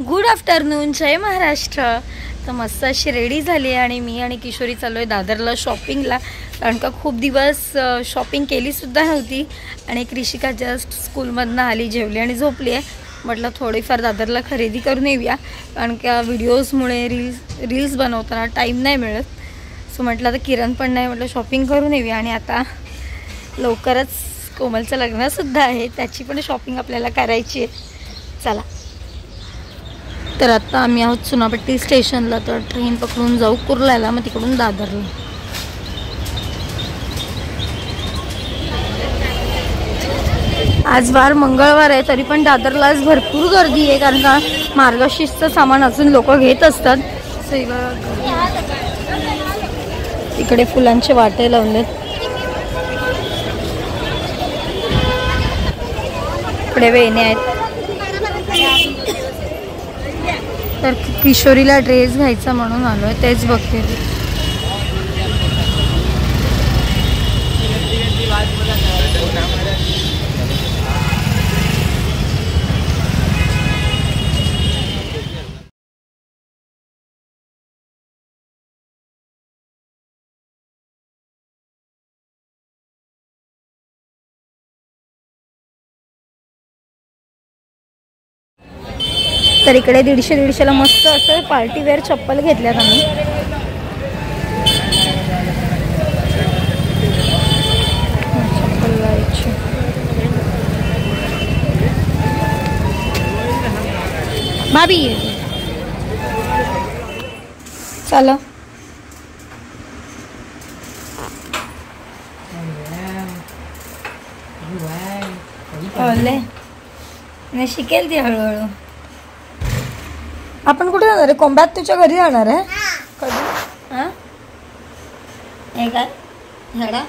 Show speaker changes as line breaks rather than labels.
Good afternoon, जय महाराष्ट्र. तर मस्त अशी रेडी झाली आहे आणि मी आणि किशोरी चाललो आहे दादरला शॉपिंगला. कारण का खूप दिवस शॉपिंग केलीसुद्धा नव्हती आणि कृषिका जस्ट स्कूलमधनं आली, जेवली आणि झोपली आहे. म्हटलं थोडीफार दादरला खरेदी करून येऊया, कारण का व्हिडिओजमुळे रील्स बनवताना टाईम नाही मिळत. सो म्हटलं आता किरण पण नाही, म्हटलं शॉपिंग करून येऊया. आणि आता लवकरच कोमलचं लग्नसुद्धा आहे, त्याची पण शॉपिंग आपल्याला करायची आहे. चला, तर आता आम्ही आहोत चुनापट्टी स्टेशनला. तर ट्रेन पकडून जाऊ कुर्ल्याला, मग तिकडून दादरला. आज वार मंगळवार आहे, तरी पण दादरला आज भरपूर गर्दी आहे, कारण का मार्गशीर्षचं सामान अजून लोक घेत असतात. इकडे फुलांचे वाटे लावलेत, इकडे वेण्या आहेत. तर किशोरीला ड्रेस घ्यायचा म्हणून आलोय, तेच बघते. तर इकडे 150-150ला मस्त असं पार्टीवेअर चप्पल घेतल्यात आम्ही. चप्पल लावायची. भाभी चला, नाही शिकेल ती हळूहळू. आपण कुठे जाणार आहे? कोंब्यात तुझ्या घरी जाणार आहे कधी? हां, हे काय झाडा